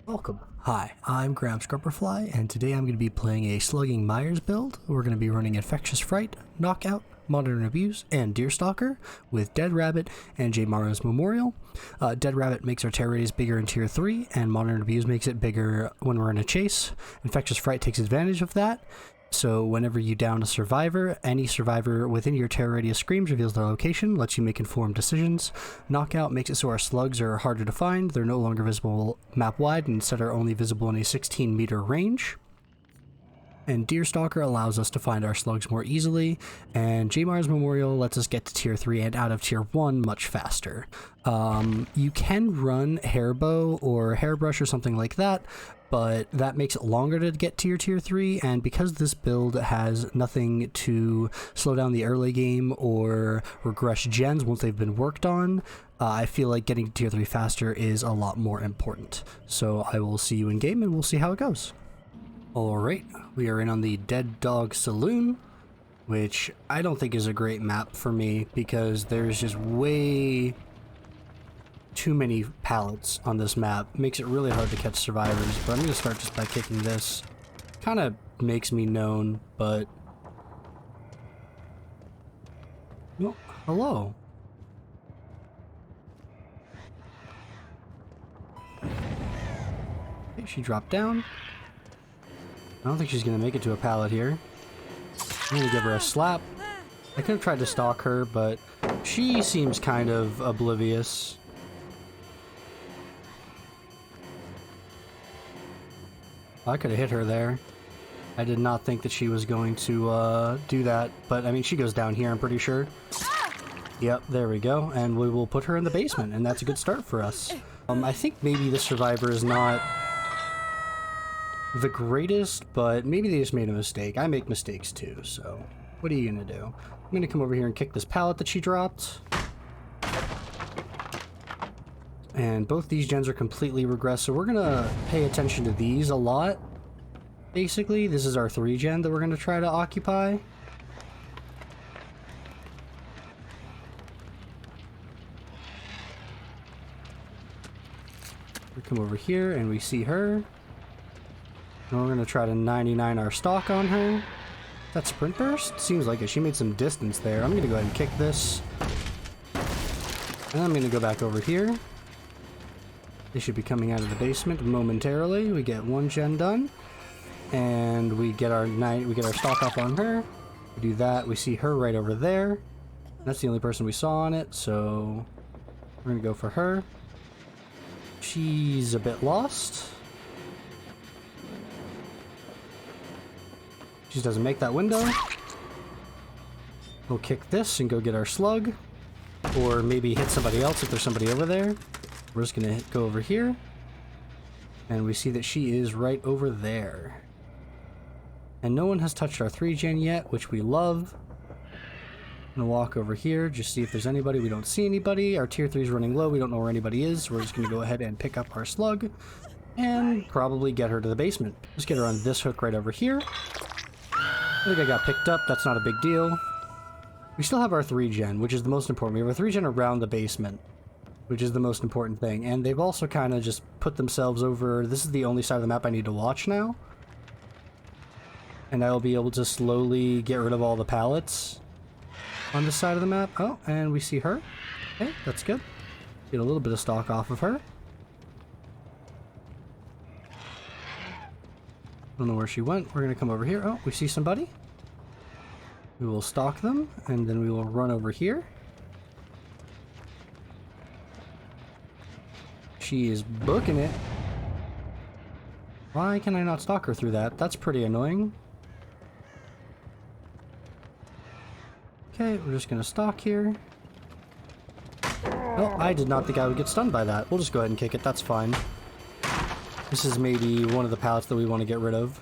Welcome. Hi, I'm Graham Scrubberfly, and today I'm going to be playing a Slugging Myers build. We're going to be running Infectious Fright, Knockout, Modern Abuse, and Deerstalker with Dead Rabbit and J. Morrow's Memorial. Dead Rabbit makes our terror radius bigger in Tier 3, and Modern Abuse makes it bigger when we're in a chase. Infectious Fright takes advantage of that. So whenever you down a survivor, any survivor within your terror radius screams, reveals their location, lets you make informed decisions. Knockout makes it so our slugs are harder to find. They're no longer visible map-wide, and instead are only visible in a 16-meter range. And Deerstalker allows us to find our slugs more easily, and Jmar's Memorial lets us get to Tier 3 and out of Tier 1 much faster. You can run Hairbow or Hairbrush or something like that, but that makes it longer to get to your Tier 3, and because this build has nothing to slow down the early game or regress gens once they've been worked on, I feel like getting to Tier 3 faster is a lot more important. So I will see you in game and we'll see how it goes. Alright, we are in on the Dead Dog Saloon, which I don't think is a great map for me because there's just way too many pallets on this map. It makes it really hard to catch survivors, but I'm going to start just by kicking this. Kind of makes me known, but... Oh, hello. Okay, she dropped down. I don't think she's going to make it to a pallet here. I'm going to give her a slap. I could have tried to stalk her, but she seems kind of oblivious. I could have hit her there. I did not think that she was going to do that, but I mean, she goes down here, I'm pretty sure. Yep, there we go, and we will put her in the basement, and that's a good start for us. I think maybe the survivor is not the greatest, but maybe they just made a mistake. I make mistakes too, so what are you gonna do? I'm gonna come over here and kick this pallet that she dropped. And both these gens are completely regressed, so we're gonna pay attention to these a lot. Basically, this is our 3 gen that we're gonna try to occupy. We come over here and we see her. And we're going to try to 99 our stock on her. That sprint burst? Seems like it. She made some distance there. I'm going to go ahead and kick this. And I'm going to go back over here. They should be coming out of the basement momentarily. We get 1 gen done. And we get our stock up on her. We do that. We see her right over there. That's the only person we saw on it, so we're going to go for her. She's a bit lost. She doesn't make that window. We'll kick this and go get our slug. Or maybe hit somebody else if there's somebody over there. We're just gonna go over here. And we see that she is right over there. And no one has touched our 3 gen yet, which we love. I'm gonna walk over here, just see if there's anybody. We don't see anybody. Our Tier 3 is running low. We don't know where anybody is. So we're just gonna go ahead and pick up our slug. And probably get her to the basement. Let's get her on this hook right over here. I think I got picked up, that's not a big deal. We still have our 3 gen, which is the most important. We have a 3 gen around the basement, which is the most important thing. And they've also kind of just put themselves over... This is the only side of the map I need to watch now. And I'll be able to slowly get rid of all the pallets on this side of the map. Oh, and we see her. Okay, that's good. Get a little bit of stock off of her. Don't know where she went. We're going to come over here. Oh, we see somebody. We will stalk them, and then we will run over here. She is booking it. Why can I not stalk her through that? That's pretty annoying. Okay, we're just going to stalk here. Oh, I did not think I would get stunned by that. We'll just go ahead and kick it. That's fine. This is maybe one of the pallets that we want to get rid of.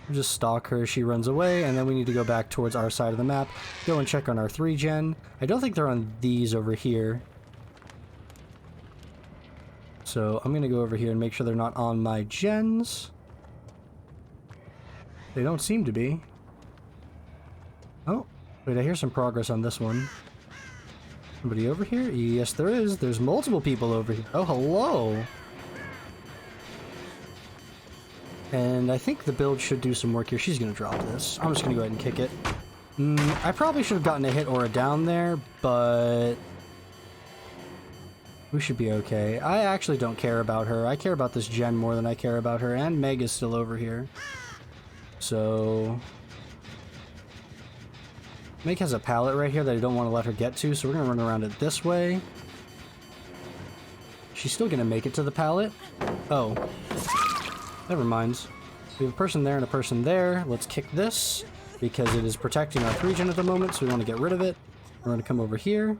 We'll just stalk her, she runs away, and then we need to go back towards our side of the map. Go and check on our 3 gen. I don't think they're on these over here. So I'm going to go over here and make sure they're not on my gens. They don't seem to be. Oh, wait, I hear some progress on this one. Somebody over here? Yes, there is. There's multiple people over here. Oh, hello! And I think the build should do some work here. She's going to drop this. I'm just going to go ahead and kick it. I probably should have gotten a hit or a down there, but we should be okay. I actually don't care about her. I care about this gen more than I care about her, and Meg is still over here. So Meg has a pallet right here that I don't want to let her get to, so we're going to run around it this way. She's still going to make it to the pallet. Oh. Never mind. We have a person there and a person there. Let's kick this, because it is protecting our 3-gen at the moment, so we want to get rid of it. We're going to come over here.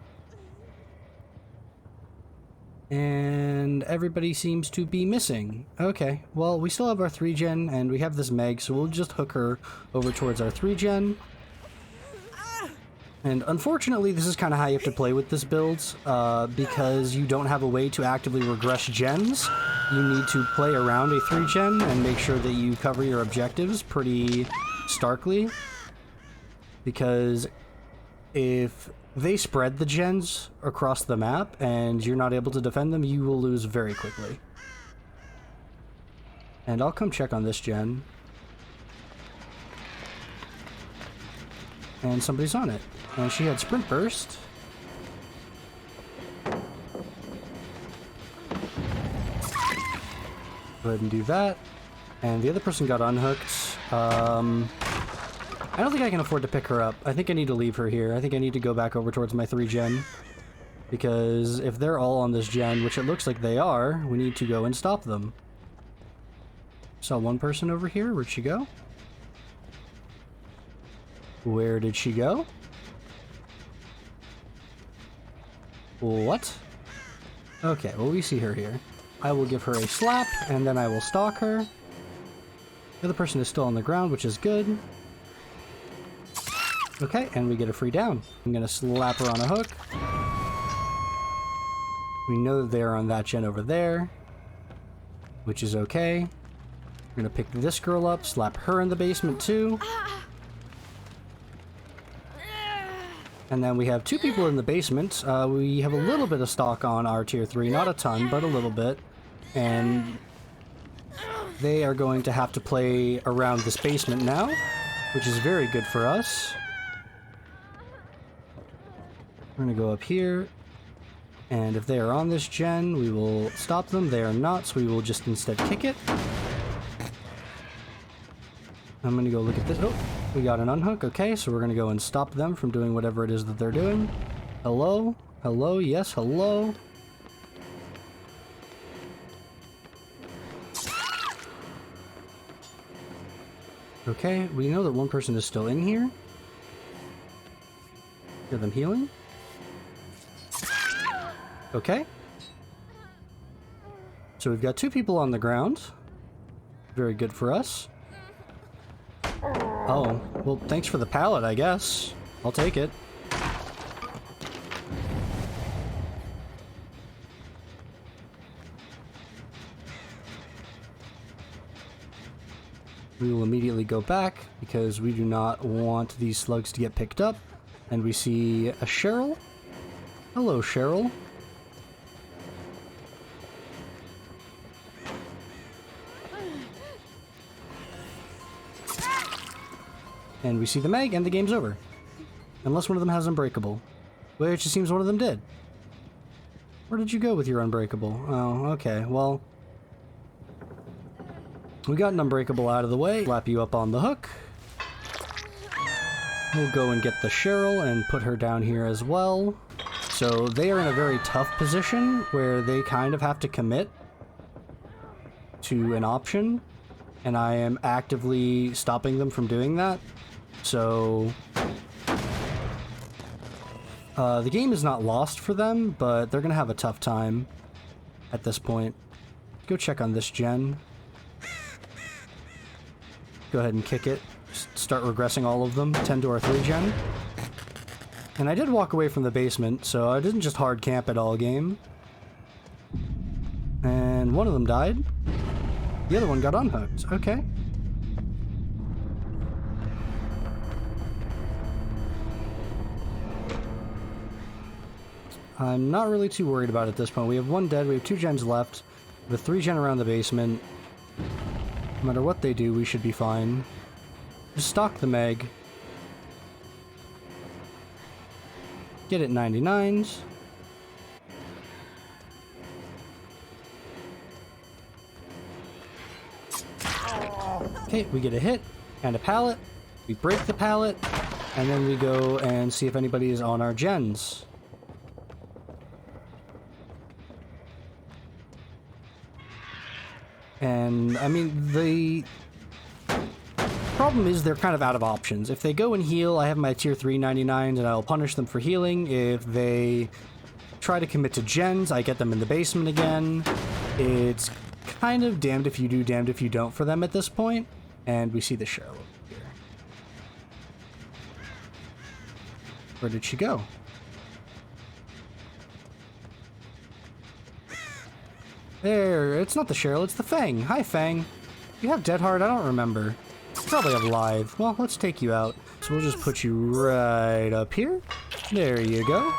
And everybody seems to be missing. Okay, well, we still have our 3-gen, and we have this Meg, so we'll just hook her over towards our 3-gen. And unfortunately, this is kind of how you have to play with this build, because you don't have a way to actively regress gens. You need to play around a 3-gen and make sure that you cover your objectives pretty starkly. Because if they spread the gens across the map and you're not able to defend them, you will lose very quickly. And I'll come check on this gen. And somebody's on it. And she had sprint burst. Go ahead and do that. And the other person got unhooked. I don't think I can afford to pick her up. I think I need to leave her here. I think I need to go back over towards my 3-gen. Because if they're all on this gen, which it looks like they are, we need to go and stop them. Saw one person over here. Where'd she go? Where did she go? What? Okay, well, we see her here. I will give her a slap, and then I will stalk her. The other person is still on the ground, which is good. Okay, and we get a free down. I'm gonna slap her on a hook. We know that they're on that gen over there, which is okay. We're gonna pick this girl up, slap her in the basement too. And then we have 2 people in the basement. We have a little bit of stock on our tier 3, not a ton, but a little bit. And they are going to have to play around this basement now, which is very good for us. We're going to go up here, and if they are on this gen, we will stop them. They are not, so we will just instead kick it. I'm going to go look at this. Oh, we got an unhook. Okay, so we're going to go and stop them from doing whatever it is that they're doing. Hello? Hello? Yes, hello? Okay, we know that one person is still in here. Hear them healing. Okay. So we've got 2 people on the ground. Very good for us. Oh, well, thanks for the pallet, I guess. I'll take it. We will immediately go back because we do not want these slugs to get picked up. And we see a Cheryl. Hello, Cheryl. And we see the Meg, and the game's over. Unless one of them has Unbreakable. Which it seems one of them did. Where did you go with your Unbreakable? Oh, okay, well... we got an Unbreakable out of the way. Slap you up on the hook. We'll go and get the Cheryl and put her down here as well. So they are in a very tough position where they kind of have to commit to an option. And I am actively stopping them from doing that. So the game is not lost for them, but they're going to have a tough time at this point. Go check on this gen. Go ahead and kick it. Start regressing all of them. 10 to our 3-gen. And I did walk away from the basement, so I didn't just hard camp it all game. And one of them died. The other one got unhooked. Okay. I'm not really too worried about it at this point. We have 1 dead, we have 2 gens left. We have 3 gen around the basement. No matter what they do, we should be fine. Just stock the Meg. Get it 99s. Okay, we get a hit and a pallet. We break the pallet, and then we go and see if anybody is on our gens. And, I mean, the problem is they're kind of out of options. If they go and heal, I have my tier 3 99s and I'll punish them for healing. If they try to commit to gens, I get them in the basement again. It's kind of damned if you do, damned if you don't for them at this point. And we see the show here. Where did she go? There, it's not the Cheryl, it's the Fang. Hi, Fang. You have Dead Hard? I don't remember. You probably have Live. Well, let's take you out. So we'll just put you right up here. There you go.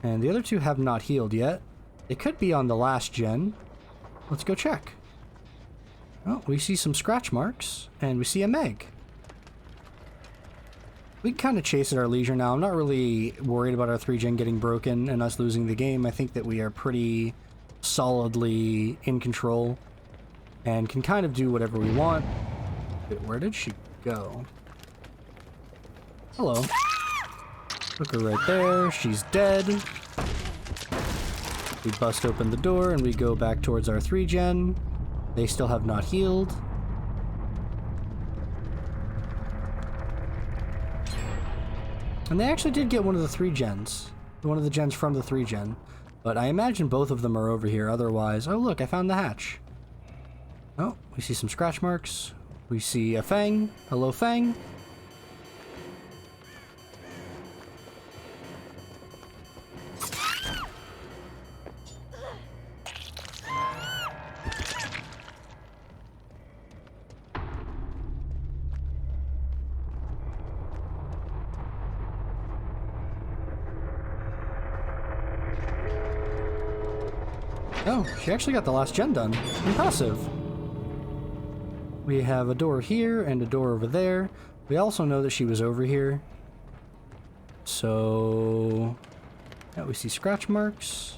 And the other two have not healed yet. They could be on the last gen. Let's go check. Oh, we see some scratch marks, and we see a Meg. We can kind of chase at our leisure now. I'm not really worried about our 3-gen getting broken and us losing the game. I think that we are pretty solidly in control and can kind of do whatever we want. Where did she go? Hello. Look her right there. She's dead. We bust open the door and we go back towards our 3-gen. They still have not healed. And they actually did get one of the 3-gens. One of the gens from the 3-gen. But I imagine both of them are over here otherwise. Oh look, I found the hatch. Oh, we see some scratch marks. We see a Fang. Hello, Fang. Oh, she actually got the last gen done. Impressive. We have a door here and a door over there. We also know that she was over here. So... yeah, we see scratch marks.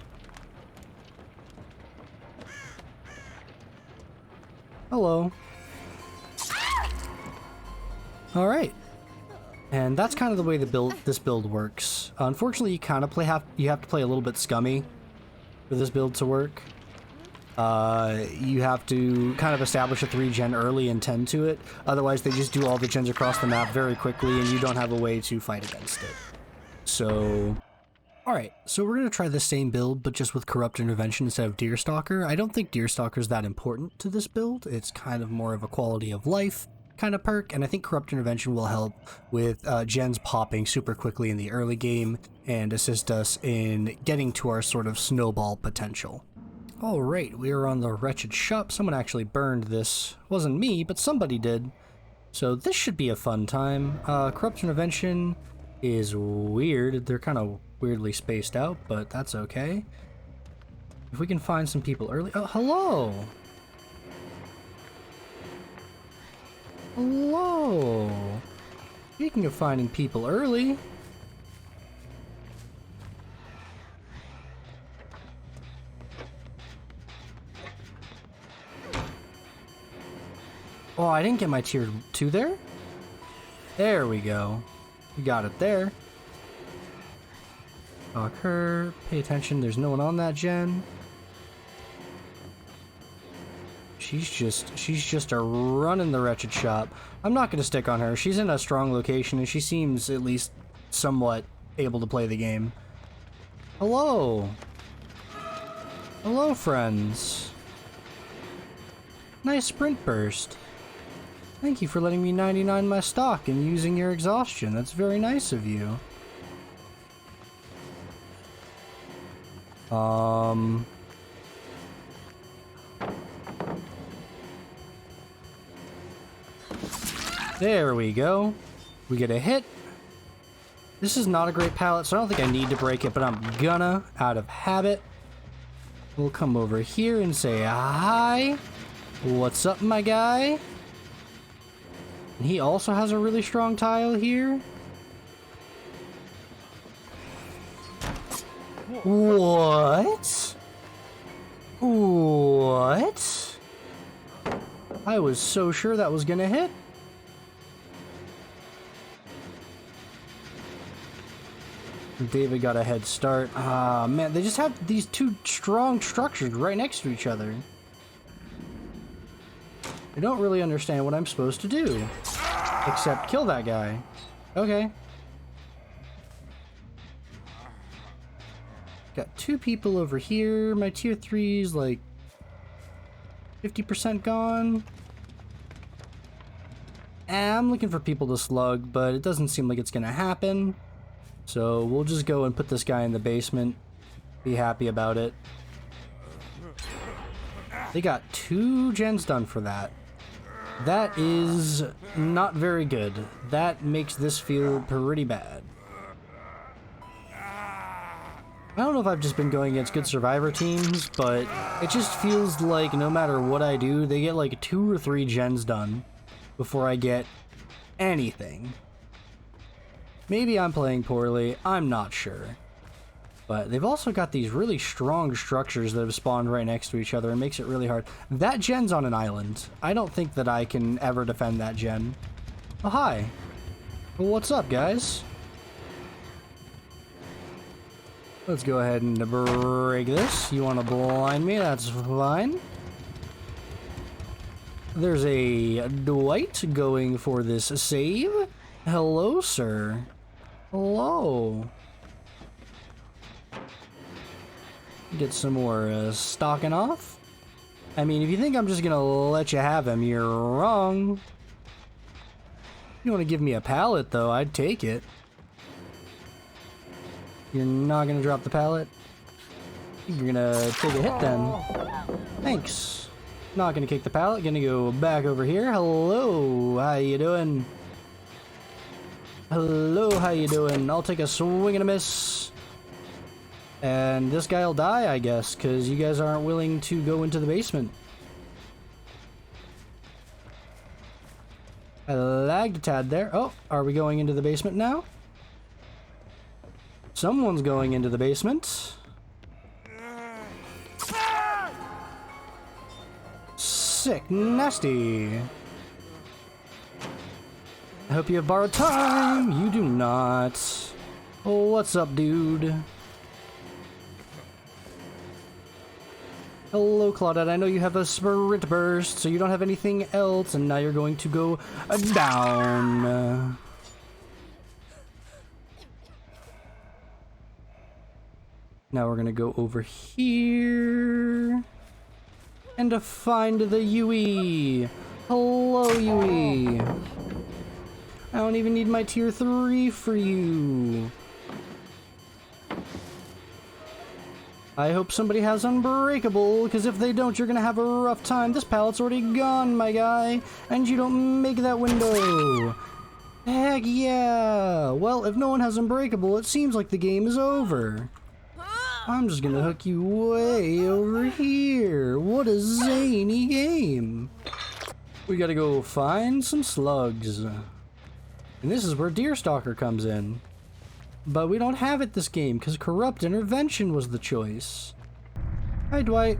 Hello. Alright. And that's kind of the way this build works. Unfortunately, you kind of you have to play a little bit scummy for this build to work. You have to kind of establish a 3-gen early and tend to it. Otherwise, they just do all the gens across the map very quickly, and you don't have a way to fight against it. So... alright, so we're going to try the same build, but just with Corrupt Intervention instead of Deerstalker. I don't think Deerstalker is that important to this build. It's kind of more of a quality of life kind of perk, and I think Corrupt Intervention will help with gens popping super quickly in the early game and assist us in getting to our sort of snowball potential. Alright, we are on the Wretched Shop. Someone actually burned this. Wasn't me, but somebody did. So this should be a fun time. Corrupt Intervention is weird. They're kind of weirdly spaced out, but that's okay. If we can find some people early... oh, hello! Hello! Speaking of finding people early... oh, I didn't get my tier 2 there? There we go. We got it there. Talk her. Pay attention, there's no one on that gen. She's just a run in the Wretched Shop. I'm not gonna stick on her. She's in a strong location and she seems at least somewhat able to play the game. Hello. Hello, friends. Nice sprint burst. Thank you for letting me 99 my stock and using your exhaustion. That's very nice of you. There we go. We get a hit. This is not a great pallet, so I don't think I need to break it, but I'm gonna, out of habit. We'll come over here and say hi. What's up, my guy? And he also has a really strong tile here. What? What? I was so sure that was gonna hit. David got a head start. Ah, man, they just have these two strong structures right next to each other. I don't really understand what I'm supposed to do. Except kill that guy. Okay. Got two people over here. My tier 3's like 50% gone. I'm looking for people to slug, but it doesn't seem like it's gonna happen. So we'll just go and put this guy in the basement. Be happy about it. They got 2 gens done for that. That is not very good. That makes this feel pretty bad. I don't know if I've just been going against good survivor teams, but it just feels like no matter what I do, they get like 2 or 3 gens done before I get anything. Maybe I'm playing poorly, I'm not sure. But they've also got these really strong structures that have spawned right next to each other. It makes it really hard. That gen's on an island. I don't think that I can ever defend that gen. Oh, hi. Well, what's up, guys? Let's go ahead and break this. You want to blind me? That's fine. There's a Dwight going for this save. Hello, sir. Hello. Get some more stocking off. I mean, if you think I'm just gonna let you have him, you're wrong. You want to give me a pallet, though, I'd take it. You're not gonna drop the pallet? You're gonna take a hit then. Thanks. Not gonna kick the pallet, gonna go back over here. Hello, how you doing? Hello, how you doing? I'll take a swing and a miss. And this guy will die, I guess, because you guys aren't willing to go into the basement. I lagged a tad there. Oh, are we going into the basement now? Someone's going into the basement. Sick, nasty. I hope you have borrowed time. You do not. Oh, what's up, dude? Hello, Claudette. I know you have a sprint burst, so you don't have anything else, and now you're going to go down. Now we're gonna go over here and to find the Yui. Hello, Yui. I don't even need my tier 3 for you. I hope somebody has Unbreakable, because if they don't, you're gonna have a rough time. This pallet's already gone, my guy, and you don't make that window. Heck yeah! Well, if no one has Unbreakable, it seems like the game is over. I'm just gonna hook you way over here. What a zany game. We gotta go find some slugs. And this is where Deerstalker comes in. But we don't have it this game, because Corrupt Intervention was the choice. Hi, Dwight.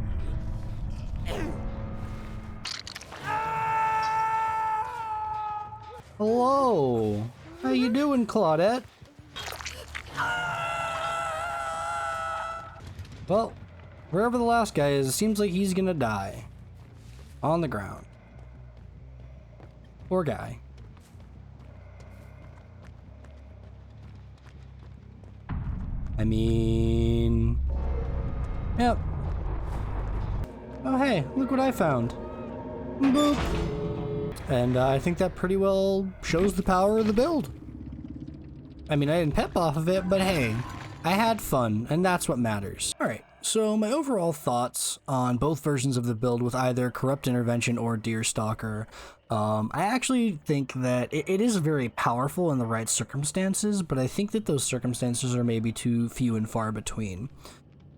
Hello. How you doing, Claudette? Well, wherever the last guy is, it seems like he's gonna die. On the ground. Poor guy. I mean... Yep. Oh hey, look what I found. Boop. And I think that pretty well shows the power of the build. I mean, I didn't pep off of it, but hey, I had fun, and that's what matters. Alright, so my overall thoughts on both versions of the build with either Corrupt Intervention or Deerstalker. I actually think that it is very powerful in the right circumstances, but I think that those circumstances are maybe too few and far between.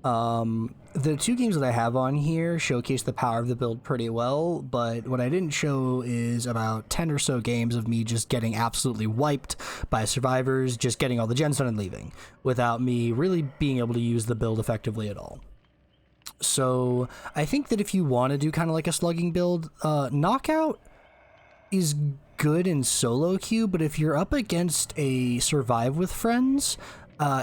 The two games that I have on here showcase the power of the build pretty well, but what I didn't show is about 10 or so games of me just getting absolutely wiped by survivors, just getting all the gens done and leaving, without me really being able to use the build effectively at all. So I think that if you want to do kind of like a slugging build, Knockout is good in solo queue, but if you're up against a survive with friends,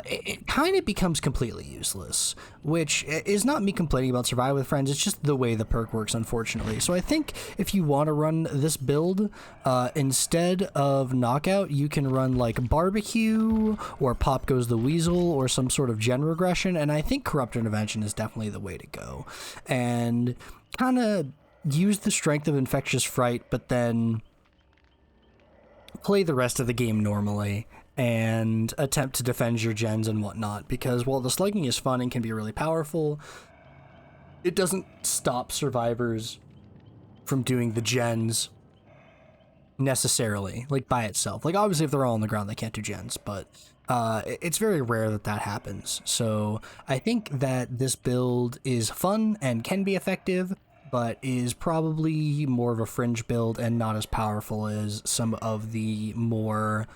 it kind of becomes completely useless, which is not me complaining about survive with friends, it's just the way the perk works, unfortunately. So I think if you want to run this build, instead of Knockout, you can run like Barbecue or Pop Goes the Weasel or some sort of gen regression, and I think Corrupt Intervention is definitely the way to go. And kind of use the strength of Infectious Fright, but then play the rest of the game normally and attempt to defend your gens and whatnot, because while the slugging is fun and can be really powerful, it doesn't stop survivors from doing the gens necessarily, like by itself. Like obviously if they're all on the ground they can't do gens, but it's very rare that that happens. So I think that this build is fun and can be effective, but is probably more of a fringe build and not as powerful as some of the more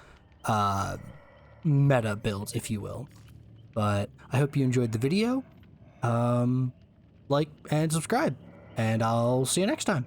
meta builds, if you will. But I hope you enjoyed the video. Like and subscribe, and I'll see you next time.